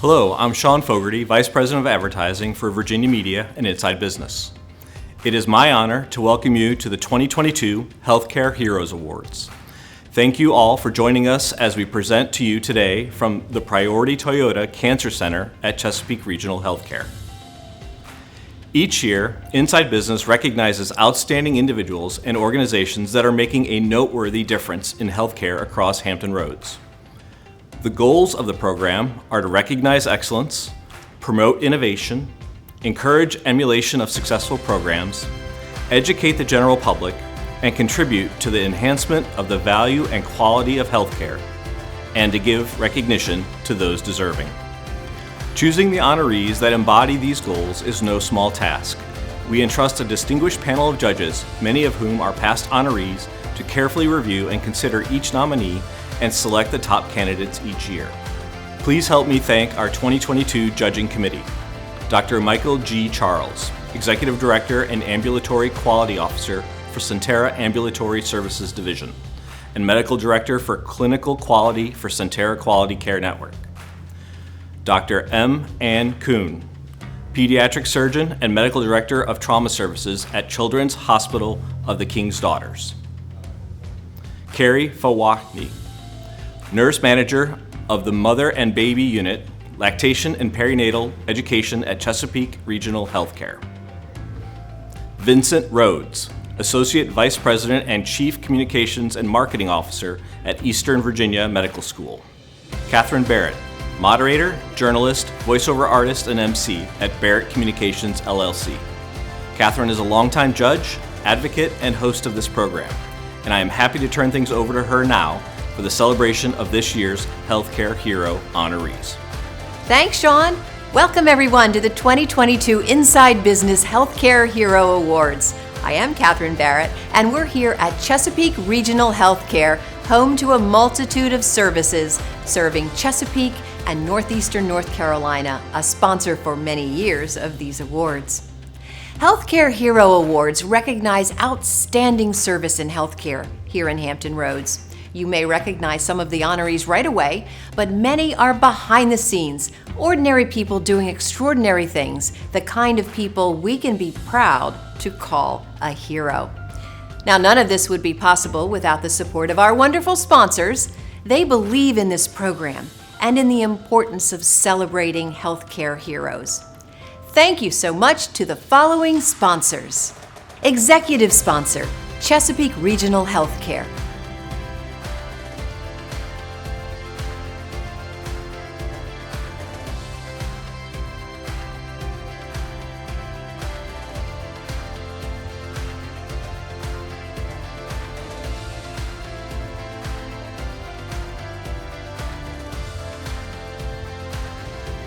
Hello, I'm Sean Fogarty, Vice President of Advertising for Virginia Media and Inside Business. It is my honor to welcome you to the 2022 Healthcare Heroes Awards. Thank you all for joining us as we present to you today from the Priority Toyota Cancer Center at Chesapeake Regional Healthcare. Each year, Inside Business recognizes outstanding individuals and organizations that are making a noteworthy difference in healthcare across Hampton Roads. The goals of the program are to recognize excellence, promote innovation, encourage emulation of successful programs, educate the general public, and contribute to the enhancement of the value and quality of healthcare, and to give recognition to those deserving. Choosing the honorees that embody these goals is no small task. We entrust a distinguished panel of judges, many of whom are past honorees, to carefully review and consider each nominee and select the top candidates each year. Please help me thank our 2022 Judging Committee. Dr. Michael G. Charles, Executive Director and Ambulatory Quality Officer for Sentara Ambulatory Services Division, and Medical Director for Clinical Quality for Sentara Quality Care Network. Dr. M. Ann Kuhn, Pediatric Surgeon and Medical Director of Trauma Services at Children's Hospital of the King's Daughters. Carrie Fawakni, Nurse Manager of the Mother and Baby Unit, Lactation and Perinatal Education at Chesapeake Regional Healthcare. Vincent Rhodes, Associate Vice President and Chief Communications and Marketing Officer at Eastern Virginia Medical School. Catherine Barrett, Moderator, Journalist, Voiceover Artist, and MC at Barrett Communications, LLC. Catherine is a longtime judge, advocate, and host of this program, and I am happy to turn things over to her now for the celebration of this year's Healthcare Hero honorees. Thanks, Sean. Welcome everyone to the 2022 Inside Business Healthcare Hero Awards. I am Catherine Barrett, and we're here at Chesapeake Regional Healthcare, home to a multitude of services serving Chesapeake and Northeastern North Carolina, a sponsor for many years of these awards. Healthcare Hero Awards recognize outstanding service in healthcare here in Hampton Roads. You may recognize some of the honorees right away, but many are behind the scenes, ordinary people doing extraordinary things, the kind of people we can be proud to call a hero. Now, none of this would be possible without the support of our wonderful sponsors. They believe in this program and in the importance of celebrating healthcare heroes. Thank you so much to the following sponsors. Executive Sponsor, Chesapeake Regional Healthcare.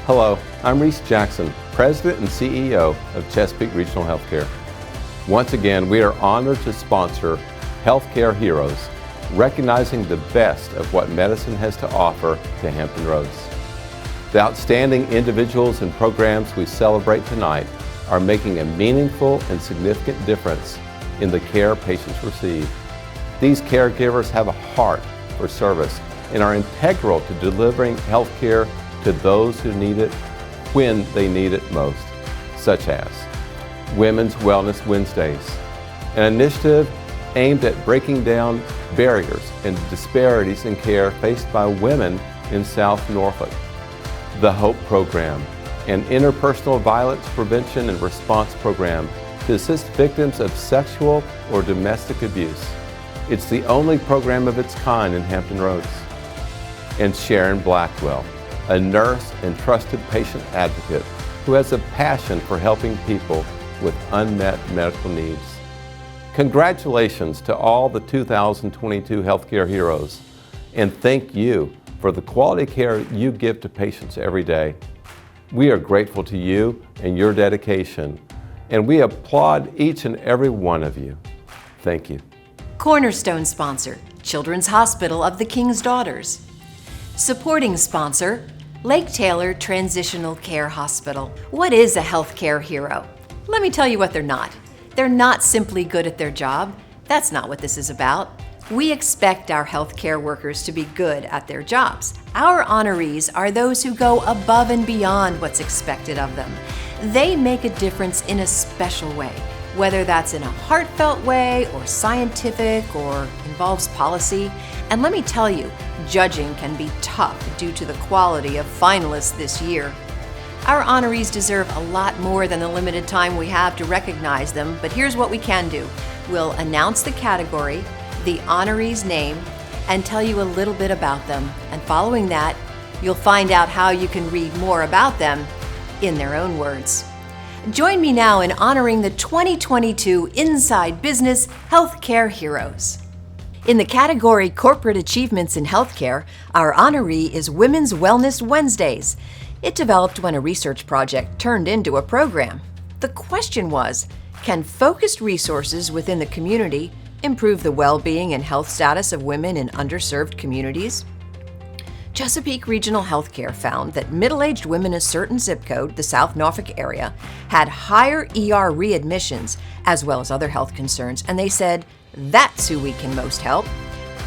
Hello, I'm Reese Jackson, President and CEO of Chesapeake Regional Healthcare. Once again, we are honored to sponsor Healthcare Heroes, recognizing the best of what medicine has to offer to Hampton Roads. The outstanding individuals and programs we celebrate tonight are making a meaningful and significant difference in the care patients receive. These caregivers have a heart for service and are integral to delivering health care to those who need it when they need it most, such as Women's Wellness Wednesdays, an initiative aimed at breaking down barriers and disparities in care faced by women in South Norfolk. The HOPE Program, an interpersonal violence prevention and response program to assist victims of sexual or domestic abuse. It's the only program of its kind in Hampton Roads. And Sharon Blackwell, a nurse and trusted patient advocate who has a passion for helping people with unmet medical needs. Congratulations to all the 2022 Healthcare Heroes, and thank you for the quality care you give to patients every day. We are grateful to you and your dedication, and we applaud each and every one of you. Thank you. Cornerstone Sponsor, Children's Hospital of the King's Daughters. Supporting Sponsor, Lake Taylor Transitional Care Hospital. What is a healthcare hero? Let me tell you what they're not. They're not simply good at their job. That's not what this is about. We expect our healthcare workers to be good at their jobs. Our honorees are those who go above and beyond what's expected of them. They make a difference in a special way, whether that's in a heartfelt way or scientific or involves policy. And let me tell you, judging can be tough due to the quality of finalists this year. Our honorees deserve a lot more than the limited time we have to recognize them, but here's what we can do. We'll announce the category, the honoree's name, and tell you a little bit about them. And following that, you'll find out how you can read more about them in their own words. Join me now in honoring the 2022 Inside Business Healthcare Heroes. In the category Corporate Achievements in Healthcare, our honoree is Women's Wellness Wednesdays. It developed when a research project turned into a program. The question was, can focused resources within the community improve the well-being and health status of women in underserved communities? Chesapeake Regional Healthcare found that middle-aged women in a certain zip code, the South Norfolk area, had higher ER readmissions as well as other health concerns, and they said, that's who we can most help.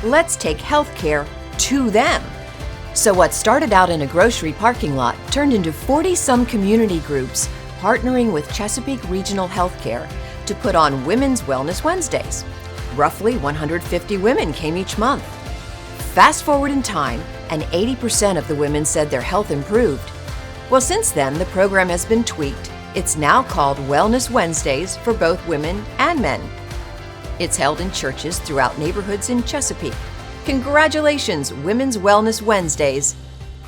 Let's take healthcare to them. So what started out in a grocery parking lot turned into 40-some community groups partnering with Chesapeake Regional Healthcare to put on Women's Wellness Wednesdays. Roughly 150 women came each month. Fast forward in time, and 80% of the women said their health improved. Well, since then, the program has been tweaked. It's now called Wellness Wednesdays for both women and men. It's held in churches throughout neighborhoods in Chesapeake. Congratulations, Women's Wellness Wednesdays,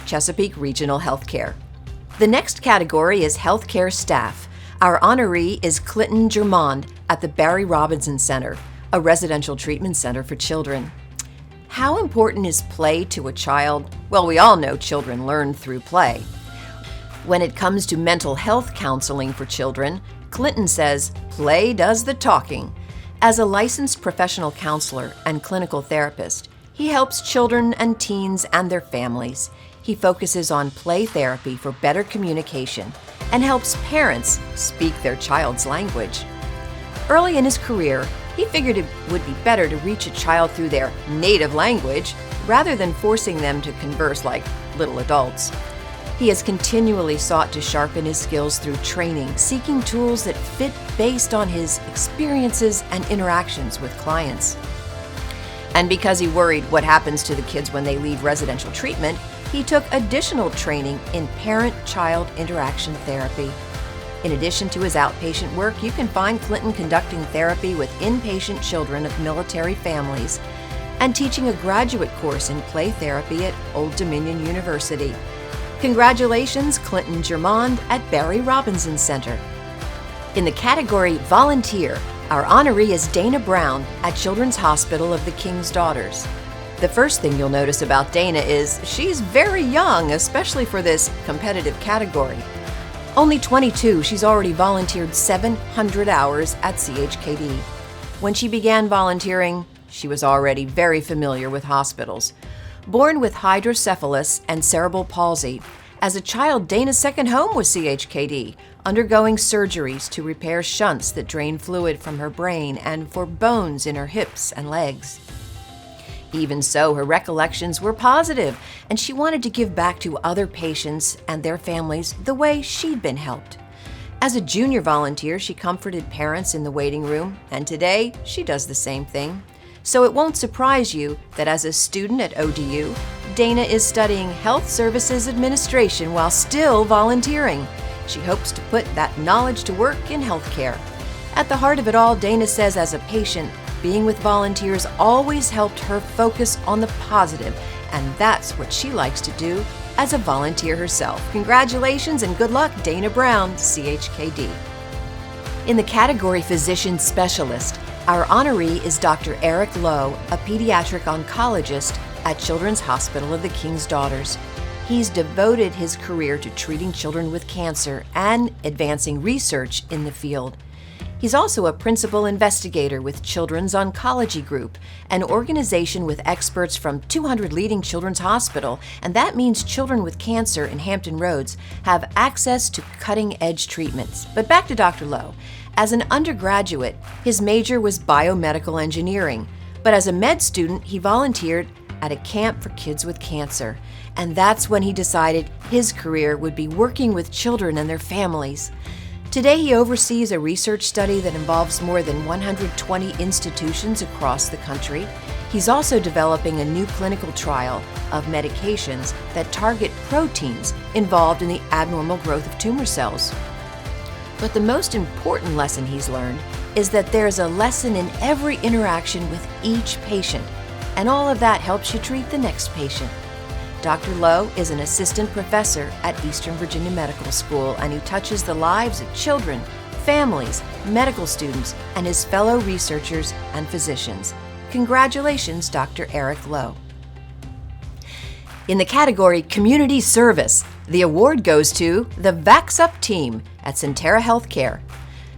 Chesapeake Regional Healthcare. The next category is Healthcare Staff. Our honoree is Clinton Germond at the Barry Robinson Center, a residential treatment center for children. How important is play to a child? Well, we all know children learn through play. When it comes to mental health counseling for children, Clinton says play does the talking. As a licensed professional counselor and clinical therapist, he helps children and teens and their families. He focuses on play therapy for better communication and helps parents speak their child's language. Early in his career, he figured it would be better to reach a child through their native language rather than forcing them to converse like little adults. He has continually sought to sharpen his skills through training, seeking tools that fit based on his experiences and interactions with clients. And because he worried what happens to the kids when they leave residential treatment, he took additional training in parent-child interaction therapy. In addition to his outpatient work, you can find Clinton conducting therapy with inpatient children of military families and teaching a graduate course in play therapy at Old Dominion University. Congratulations, Clinton Germond at Barry Robinson Center. In the category Volunteer, our honoree is Dana Brown at Children's Hospital of the King's Daughters. The first thing you'll notice about Dana is she's very young, especially for this competitive category. Only 22, she's already volunteered 700 hours at CHKD. When she began volunteering, she was already very familiar with hospitals. Born with hydrocephalus and cerebral palsy, as a child, Dana's second home was CHKD, undergoing surgeries to repair shunts that drain fluid from her brain and for bones in her hips and legs. Even so, her recollections were positive, and she wanted to give back to other patients and their families the way she'd been helped. As a junior volunteer, she comforted parents in the waiting room, and today she does the same thing. So it won't surprise you that as a student at ODU, Dana is studying Health Services Administration while still volunteering. She hopes to put that knowledge to work in healthcare. At the heart of it all, Dana says as a patient, being with volunteers always helped her focus on the positive, and that's what she likes to do as a volunteer herself. Congratulations and good luck, Dana Brown, CHKD. In the category Physician Specialist, our honoree is Dr. Eric Lowe, a pediatric oncologist at Children's Hospital of the King's Daughters. He's devoted his career to treating children with cancer and advancing research in the field. He's also a principal investigator with Children's Oncology Group, an organization with experts from 200 leading children's hospitals, and that means children with cancer in Hampton Roads have access to cutting-edge treatments. But back to Dr. Lowe. As an undergraduate, his major was biomedical engineering. But as a med student, he volunteered at a camp for kids with cancer. And that's when he decided his career would be working with children and their families. Today, he oversees a research study that involves more than 120 institutions across the country. He's also developing a new clinical trial of medications that target proteins involved in the abnormal growth of tumor cells. But the most important lesson he's learned is that there's a lesson in every interaction with each patient, and all of that helps you treat the next patient. Dr. Lowe is an assistant professor at Eastern Virginia Medical School, and he touches the lives of children, families, medical students, and his fellow researchers and physicians. Congratulations, Dr. Eric Lowe. In the category Community Service, the award goes to the Vax Up team at Sentara Healthcare.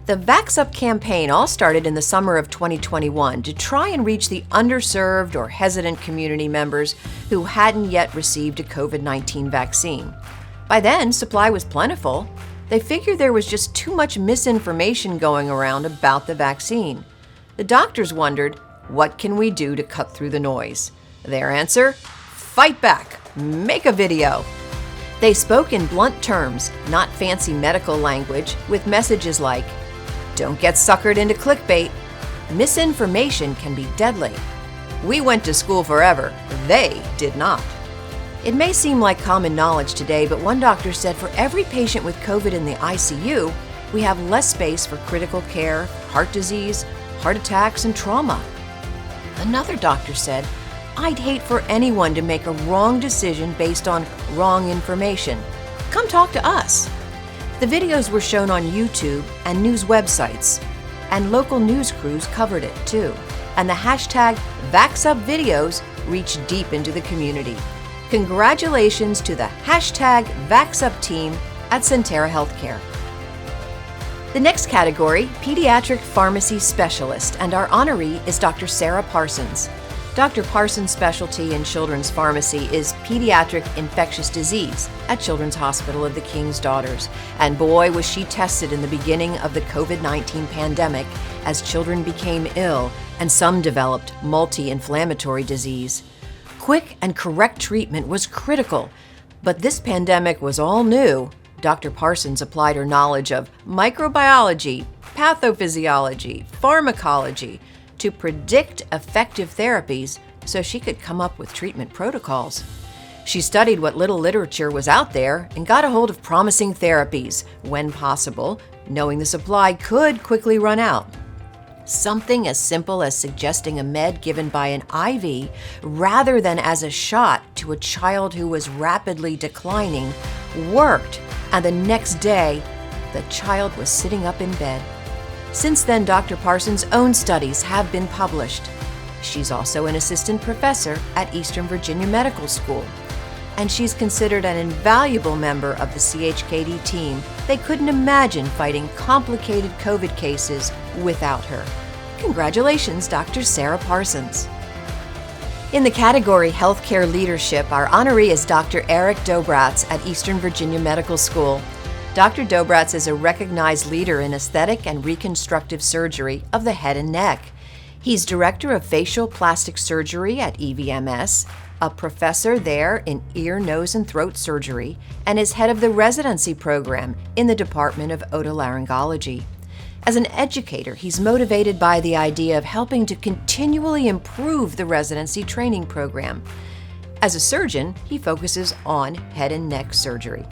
The Vax Up campaign all started in the summer of 2021 to try and reach the underserved or hesitant community members who hadn't yet received a COVID-19 vaccine. By then, supply was plentiful. They figured there was just too much misinformation going around about the vaccine. The doctors wondered, what can we do to cut through the noise? Their answer? Fight back. Make a video. They spoke in blunt terms, not fancy medical language, with messages like, don't get suckered into clickbait. Misinformation can be deadly. We went to school forever. They did not. It may seem like common knowledge today, but one doctor said for every patient with COVID in the ICU, we have less space for critical care, heart disease, heart attacks, and trauma. Another doctor said, I'd hate for anyone to make a wrong decision based on wrong information. Come talk to us. The videos were shown on YouTube and news websites, and local news crews covered it too. And the hashtag VaxUpVideos reached deep into the community. Congratulations to the hashtag VaxUp team at Sentara Healthcare. The next category, Pediatric Pharmacy Specialist, and our honoree is Dr. Sarah Parsons. Dr. Parsons' specialty in children's pharmacy is pediatric infectious disease at Children's Hospital of the King's Daughters. And boy, was she tested in the beginning of the COVID-19 pandemic as children became ill and some developed multi-inflammatory disease. Quick and correct treatment was critical, but this pandemic was all new. Dr. Parsons applied her knowledge of microbiology, pathophysiology, pharmacology, to predict effective therapies so she could come up with treatment protocols. She studied what little literature was out there and got a hold of promising therapies when possible, knowing the supply could quickly run out. Something as simple as suggesting a med given by an IV rather than as a shot to a child who was rapidly declining worked, and the next day, the child was sitting up in bed. Since then, Dr. Parsons' own studies have been published. She's also an assistant professor at Eastern Virginia Medical School, and she's considered an invaluable member of the CHKD team. They couldn't imagine fighting complicated COVID cases without her. Congratulations, Dr. Sarah Parsons. In the category Healthcare Leadership, our honoree is Dr. Eric Dobratz at Eastern Virginia Medical School. Dr. Dobratz is a recognized leader in aesthetic and reconstructive surgery of the head and neck. He's director of facial plastic surgery at EVMS, a professor there in ear, nose, and throat surgery, and is head of the residency program in the Department of Otolaryngology. As an educator, he's motivated by the idea of helping to continually improve the residency training program. As a surgeon, he focuses on head and neck surgery.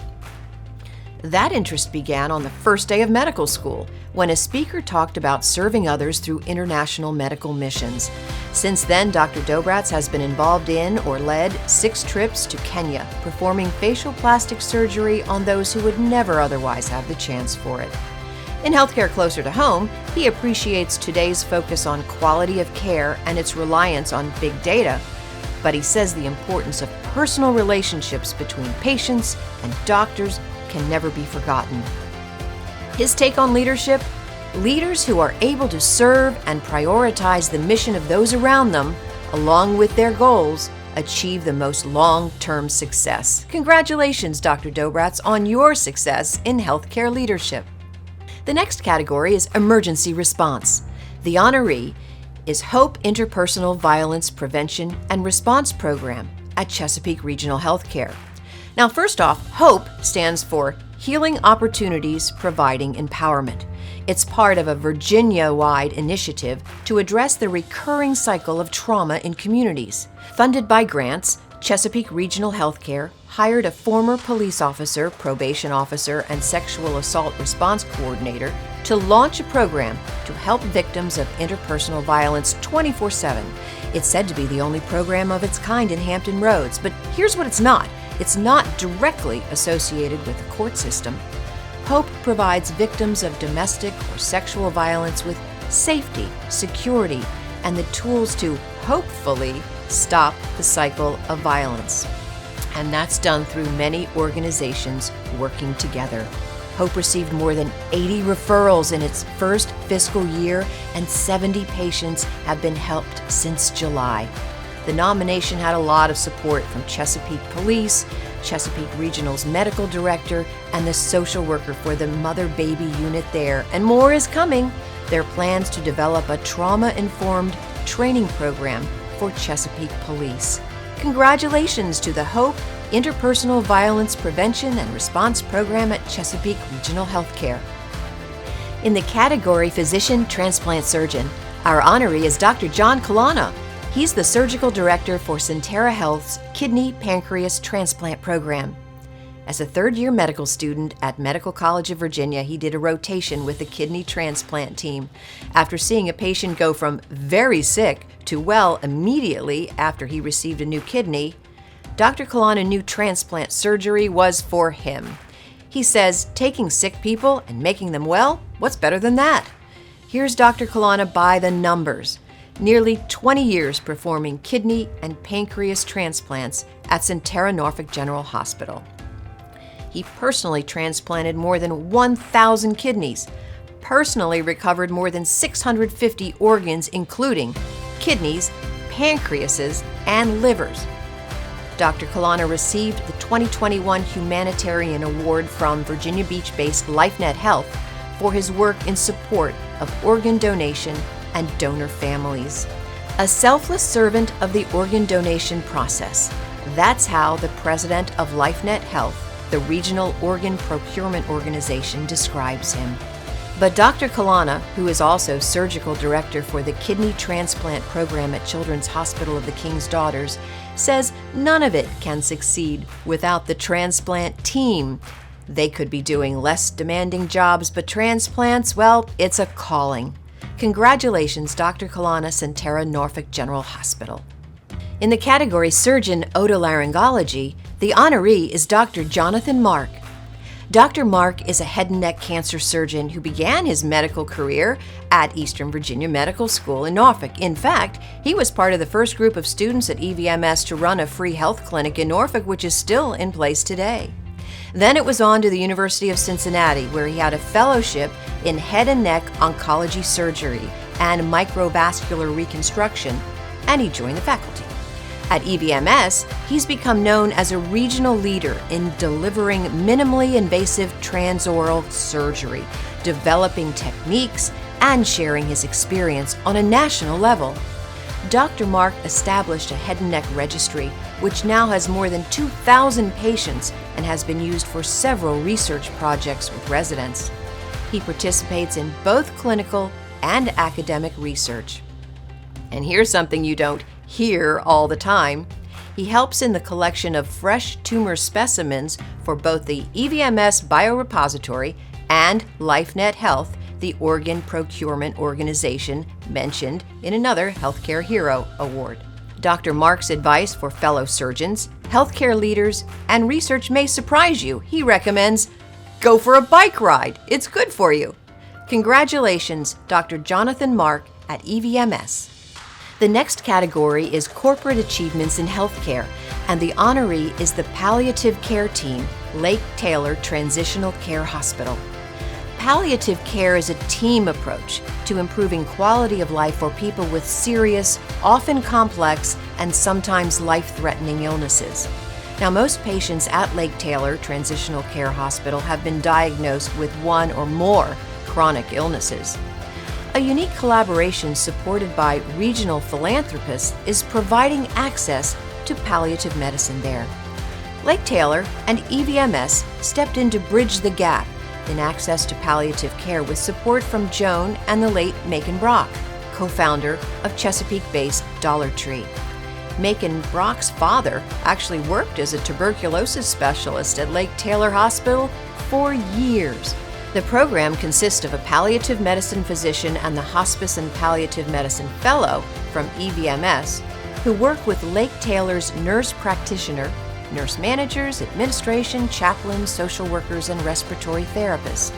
That interest began on the first day of medical school, when a speaker talked about serving others through international medical missions. Since then, Dr. Dobratz has been involved in or led 6 trips to Kenya, performing facial plastic surgery on those who would never otherwise have the chance for it. In healthcare closer to home, he appreciates today's focus on quality of care and its reliance on big data, but he says the importance of personal relationships between patients and doctors can never be forgotten. His take on leadership: leaders who are able to serve and prioritize the mission of those around them, along with their goals, achieve the most long-term success. Congratulations, Dr. Dobratz, on your success in healthcare leadership. The next category is emergency response. The honoree is HOPE Interpersonal Violence Prevention and Response Program at Chesapeake Regional Healthcare. Now, first off, HOPE stands for Healing Opportunities Providing Empowerment. It's part of a Virginia-wide initiative to address the recurring cycle of trauma in communities. Funded by grants, Chesapeake Regional Healthcare hired a former police officer, probation officer, and sexual assault response coordinator to launch a program to help victims of interpersonal violence 24/7. It's said to be the only program of its kind in Hampton Roads, but here's what it's not. It's not directly associated with the court system. HOPE provides victims of domestic or sexual violence with safety, security, and the tools to hopefully stop the cycle of violence. And that's done through many organizations working together. HOPE received more than 80 referrals in its first fiscal year, and 70 patients have been helped since July. The nomination had a lot of support from Chesapeake Police, Chesapeake Regional's medical director, and the social worker for the mother-baby unit there. And more is coming. There are plans to develop a trauma-informed training program for Chesapeake Police. Congratulations to the HOPE Interpersonal Violence Prevention and Response Program at Chesapeake Regional Healthcare. In the category Physician Transplant Surgeon, our honoree is Dr. John Kalana. He's the Surgical Director for Sentara Health's Kidney Pancreas Transplant Program. As a third-year medical student at Medical College of Virginia, he did a rotation with the kidney transplant team. After seeing a patient go from very sick to well immediately after he received a new kidney, Dr. Kalana knew transplant surgery was for him. He says, taking sick people and making them well, what's better than that? Here's Dr. Kalana by the numbers. Nearly 20 years performing kidney and pancreas transplants at Sentara Norfolk General Hospital. He personally transplanted more than 1,000 kidneys, personally recovered more than 650 organs, including kidneys, pancreases, and livers. Dr. Kalana received the 2021 Humanitarian Award from Virginia Beach-based LifeNet Health for his work in support of organ donation and donor families. A selfless servant of the organ donation process. That's how the president of LifeNet Health, the regional organ procurement organization, describes him. But Dr. Kalana, who is also surgical director for the kidney transplant program at Children's Hospital of the King's Daughters, says none of it can succeed without the transplant team. They could be doing less demanding jobs, but transplants, well, it's a calling. Congratulations, Dr. Kalana, Sentara Norfolk General Hospital. In the category Surgeon Otolaryngology, the honoree is Dr. Jonathan Mark. Dr. Mark is a head and neck cancer surgeon who began his medical career at Eastern Virginia Medical School in Norfolk. In fact, he was part of the first group of students at EVMS to run a free health clinic in Norfolk, which is still in place today. Then it was on to the University of Cincinnati, where he had a fellowship in head and neck oncology surgery and microvascular reconstruction, and he joined the faculty. At EVMS, he's become known as a regional leader in delivering minimally invasive transoral surgery, developing techniques, and sharing his experience on a national level. Dr. Mark established a head and neck registry, which now has more than 2,000 patients and has been used for several research projects with residents. He participates in both clinical and academic research. And here's something you don't hear all the time. He helps in the collection of fresh tumor specimens for both the EVMS Biorepository and LifeNet Health, the organ procurement organization mentioned in another Healthcare Hero Award. Dr. Mark's advice for fellow surgeons, healthcare leaders, and research may surprise you. He recommends, go for a bike ride. It's good for you. Congratulations, Dr. Jonathan Mark at EVMS. The next category is Corporate Achievements in Healthcare, and the honoree is the Palliative Care Team, Lake Taylor Transitional Care Hospital. Palliative care is a team approach to improving quality of life for people with serious, often complex, and sometimes life-threatening illnesses. Now, most patients at Lake Taylor Transitional Care Hospital have been diagnosed with one or more chronic illnesses. A unique collaboration supported by regional philanthropists is providing access to palliative medicine there. Lake Taylor and EVMS stepped in to bridge the gap in access to palliative care with support from Joan and the late Macon Brock, co-founder of Chesapeake-based Dollar Tree. Macon Brock's father actually worked as a tuberculosis specialist at Lake Taylor Hospital for years. The program consists of a palliative medicine physician and the hospice and palliative medicine fellow from EVMS, who work with Lake Taylor's nurse practitioner, nurse managers, administration, chaplains, social workers, and respiratory therapists.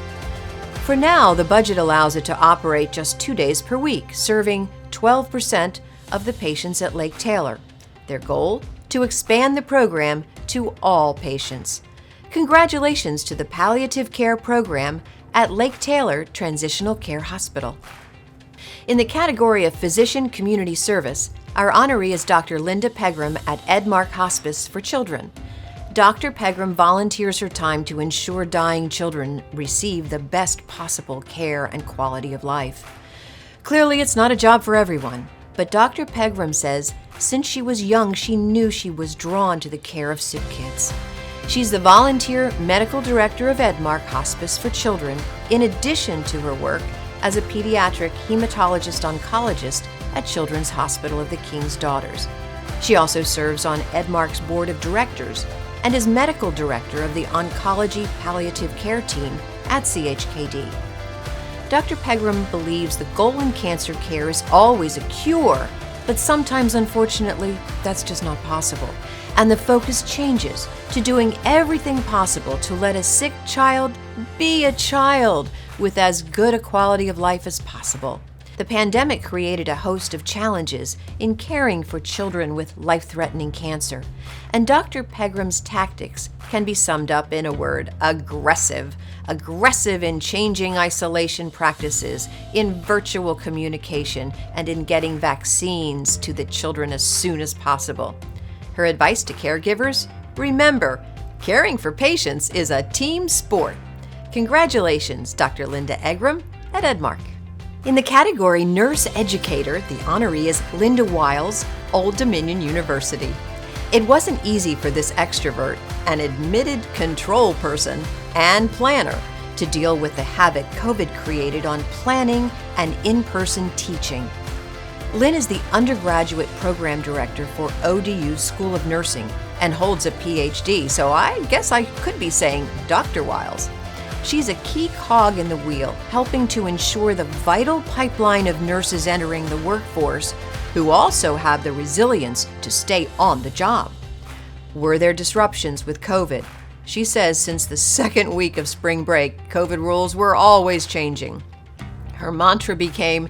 For now, the budget allows it to operate just 2 days per week, serving 12% of the patients at Lake Taylor. Their goal? To expand the program to all patients. Congratulations to the palliative care program at Lake Taylor Transitional Care Hospital. In the category of Physician Community Service, our honoree is Dr. Linda Pegram at Edmark Hospice for Children. Dr. Pegram volunteers her time to ensure dying children receive the best possible care and quality of life. Clearly, it's not a job for everyone, but Dr. Pegram says since she was young, she knew she was drawn to the care of sick kids. She's the volunteer medical director of Edmark Hospice for Children, in addition to her work as a pediatric hematologist-oncologist at Children's Hospital of the King's Daughters. She also serves on Edmark's board of directors and is medical director of the Oncology Palliative Care Team at CHKD. Dr. Pegram believes the goal in cancer care is always a cure, but sometimes, unfortunately, that's just not possible. And the focus changes to doing everything possible to let a sick child be a child with as good a quality of life as possible. The pandemic created a host of challenges in caring for children with life-threatening cancer, and Dr. Pegram's tactics can be summed up in a word: aggressive. Aggressive in changing isolation practices, in virtual communication, and in getting vaccines to the children as soon as possible. Her advice to caregivers? Remember, caring for patients is a team sport. Congratulations, Dr. Linda Pegram at Edmark. In the category Nurse Educator, the honoree is Linda Wiles, Old Dominion University. It wasn't easy for this extrovert, an admitted control person, and planner to deal with the havoc COVID created on planning and in-person teaching. Lynn is the undergraduate program director for ODU School of Nursing and holds a PhD, so I guess I could be saying Dr. Wiles. She's a key cog in the wheel, helping to ensure the vital pipeline of nurses entering the workforce who also have the resilience to stay on the job. Were there disruptions with COVID? She says since the second week of spring break, COVID rules were always changing. Her mantra became,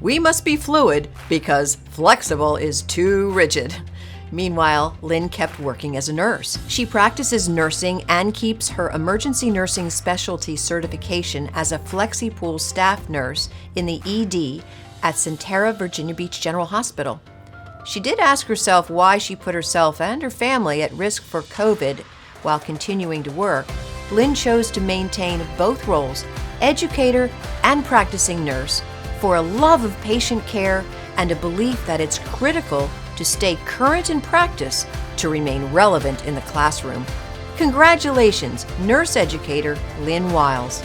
"We must be fluid because flexible is too rigid." Meanwhile, Lynn kept working as a nurse. She practices nursing and keeps her emergency nursing specialty certification as a FlexiPool staff nurse in the ED at Sentara Virginia Beach General Hospital. She did ask herself why she put herself and her family at risk for COVID while continuing to work. Lynn chose to maintain both roles, educator and practicing nurse, for a love of patient care and a belief that it's critical to stay current in practice to remain relevant in the classroom. Congratulations, nurse educator Lynn Wiles.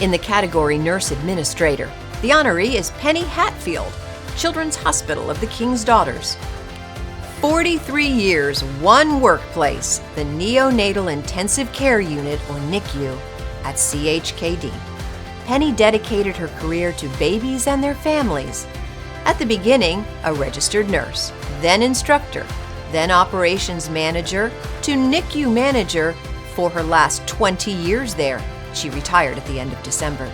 In the category Nurse Administrator, the honoree is Penny Hatfield, Children's Hospital of the King's Daughters. 43 years, one workplace, the Neonatal Intensive Care Unit, or NICU, at CHKD. Penny dedicated her career to babies and their families. At the beginning, a registered nurse, then instructor, then operations manager, to NICU manager for her last 20 years there. She retired at the end of December.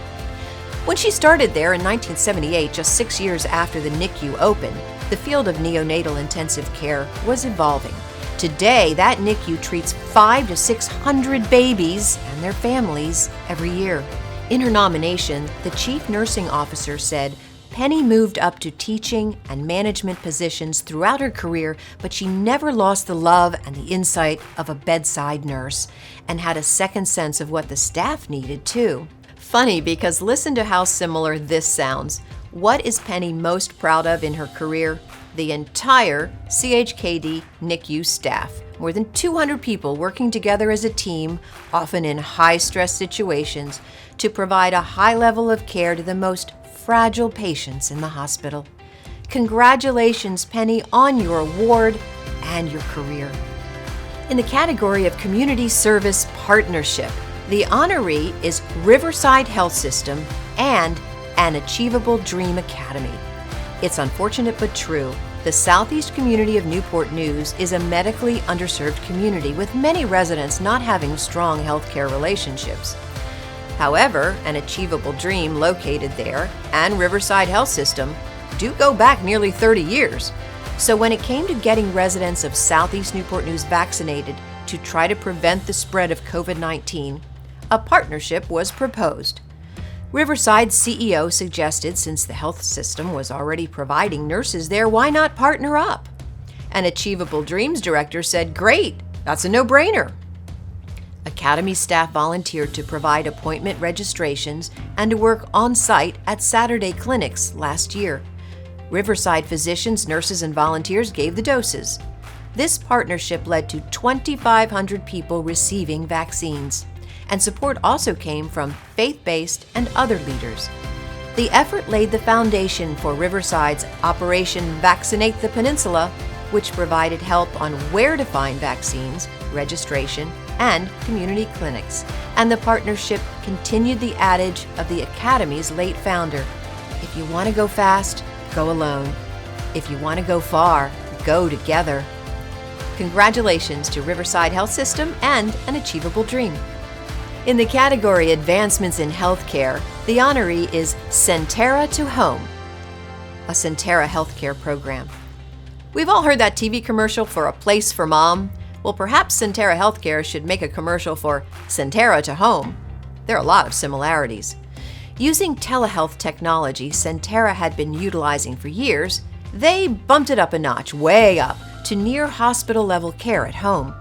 When she started there in 1978, just 6 years after the NICU opened, the field of neonatal intensive care was evolving. Today, that NICU treats 500 to 600 babies and their families every year. In her nomination, the chief nursing officer said, Penny moved up to teaching and management positions throughout her career, but she never lost the love and the insight of a bedside nurse and had a second sense of what the staff needed, too. Funny, because listen to how similar this sounds. What is Penny most proud of in her career? The entire CHKD NICU staff. More than 200 people working together as a team, often in high-stress situations, to provide a high level of care to the most fragile patients in the hospital. Congratulations, Penny, on your award and your career. In the category of Community Service Partnership, the honoree is Riverside Health System and An Achievable Dream Academy. It's unfortunate but true. The southeast community of Newport News is a medically underserved community with many residents not having strong healthcare relationships. However, An Achievable Dream located there and Riverside Health System do go back nearly 30 years. So when it came to getting residents of southeast Newport News vaccinated to try to prevent the spread of COVID-19, a partnership was proposed. Riverside's CEO suggested since the health system was already providing nurses there, why not partner up? An Achievable Dreams director said, "Great, that's a no-brainer." Academy staff volunteered to provide appointment registrations and to work on-site at Saturday clinics last year. Riverside physicians, nurses, and volunteers gave the doses. This partnership led to 2,500 people receiving vaccines, and support also came from faith-based and other leaders. The effort laid the foundation for Riverside's Operation Vaccinate the Peninsula, which provided help on where to find vaccines, registration, and community clinics. And the partnership continued the adage of the Academy's late founder: if you want to go fast, go alone. If you want to go far, go together. Congratulations to Riverside Health System and An Achievable Dream. In the category Advancements in Healthcare, the honoree is Sentara to Home, a Sentara healthcare program. We've all heard that TV commercial for A Place for Mom. Well, perhaps Sentara Healthcare should make a commercial for Sentara to Home. There are a lot of similarities. Using telehealth technology Sentara had been utilizing for years, they bumped it up a notch, way up, to near hospital-level care at home.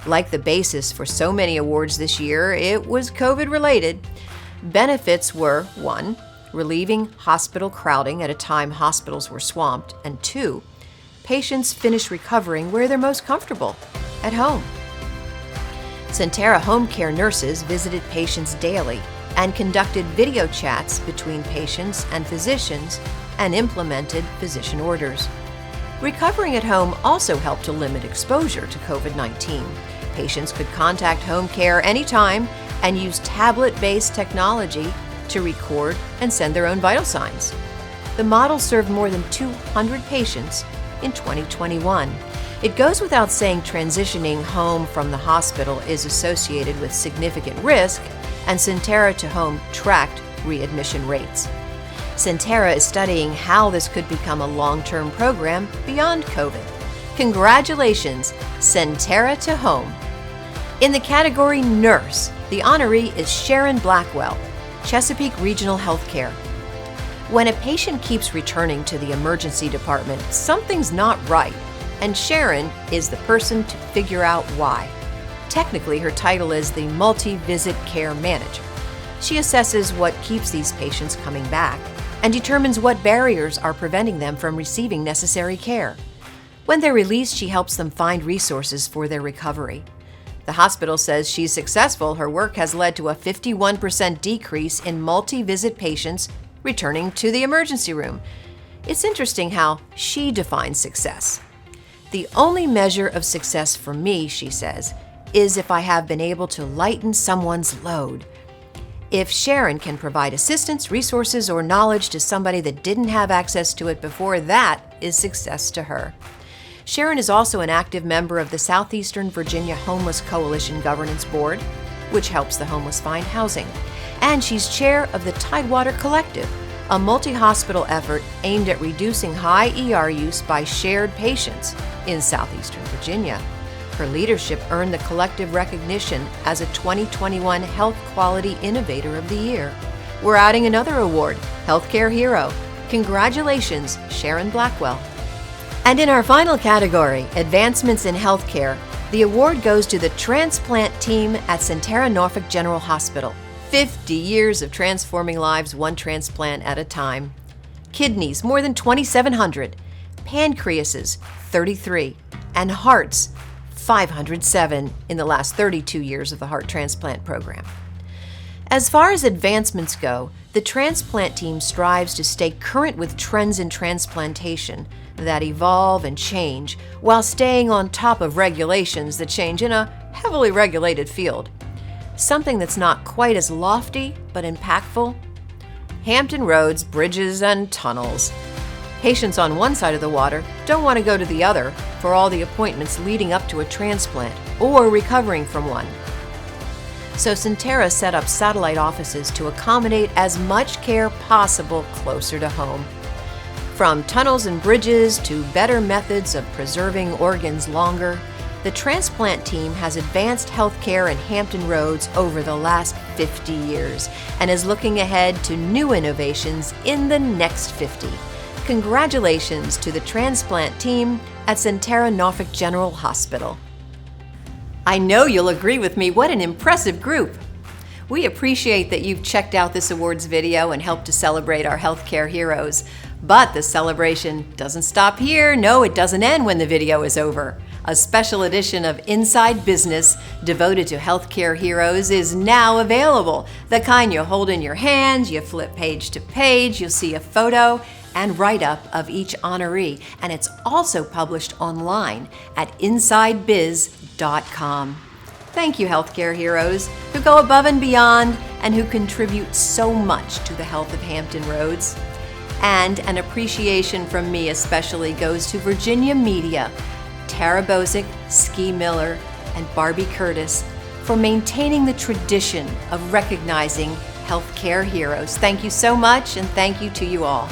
Like the basis for so many awards this year, it was COVID-related. Benefits were 1. Relieving hospital crowding at a time hospitals were swamped, and 2. Patients finish recovering where they're most comfortable, at home. Sentara home care nurses visited patients daily and conducted video chats between patients and physicians and implemented physician orders. Recovering at home also helped to limit exposure to COVID-19. Patients could contact home care anytime and use tablet-based technology to record and send their own vital signs. The model served more than 200 patients in 2021. It goes without saying transitioning home from the hospital is associated with significant risk, and Sentara to Home tracked readmission rates. Sentara is studying how this could become a long-term program beyond COVID. Congratulations, Sentara to Home. In the category Nurse, the honoree is Sharon Blackwell, Chesapeake Regional Healthcare. When a patient keeps returning to the emergency department, something's not right, and Sharon is the person to figure out why. Technically, her title is the Multi-Visit Care Manager. She assesses what keeps these patients coming back and determines what barriers are preventing them from receiving necessary care. When they're released, she helps them find resources for their recovery. The hospital says she's successful. Her work has led to a 51% decrease in multi-visit patients returning to the emergency room. It's interesting how she defines success. The only measure of success for me, she says, is if I have been able to lighten someone's load. If Sharon can provide assistance, resources, or knowledge to somebody that didn't have access to it before, that is success to her. Sharon is also an active member of the Southeastern Virginia Homeless Coalition Governance Board, which helps the homeless find housing. And she's chair of the Tidewater Collective, a multi-hospital effort aimed at reducing high ER use by shared patients in Southeastern Virginia. Her leadership earned the collective recognition as a 2021 Health Quality Innovator of the Year. We're adding another award, Healthcare Hero. Congratulations, Sharon Blackwell. And in our final category, Advancements in Healthcare, the award goes to the transplant team at Sentara Norfolk General Hospital. 50 years of transforming lives one transplant at a time. kidneys more than 2,700, pancreases 33, and hearts 507 in the last 32 years of the heart transplant program. As far as advancements go, the transplant team strives to stay current with trends in transplantation that evolve and change while staying on top of regulations that change in a heavily regulated field. Something that's not quite as lofty but impactful: Hampton roads, bridges, and tunnels. Patients on one side of the water don't want to go to the other for all the appointments leading up to a transplant or recovering from one. So Sentara set up satellite offices to accommodate as much care possible closer to home. From tunnels and bridges to better methods of preserving organs longer, the transplant team has advanced healthcare in Hampton Roads over the last 50 years and is looking ahead to new innovations in the next 50. Congratulations to the transplant team at Sentara Norfolk General Hospital. I know you'll agree with me, what an impressive group. We appreciate that you've checked out this awards video and helped to celebrate our healthcare heroes. But the celebration doesn't stop here. No, it doesn't end when the video is over. A special edition of Inside Business devoted to healthcare heroes is now available. The kind you hold in your hands, you flip page to page, you'll see a photo and write-up of each honoree. And it's also published online at InsideBiz.com. Thank you, healthcare heroes, who go above and beyond and who contribute so much to the health of Hampton Roads. And an appreciation from me especially goes to Virginia Media, Tara Bozick, Ski Miller, and Barbie Curtis for maintaining the tradition of recognizing healthcare heroes. Thank you so much, and thank you to you all.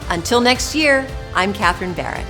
Until next year, I'm Catherine Barrett.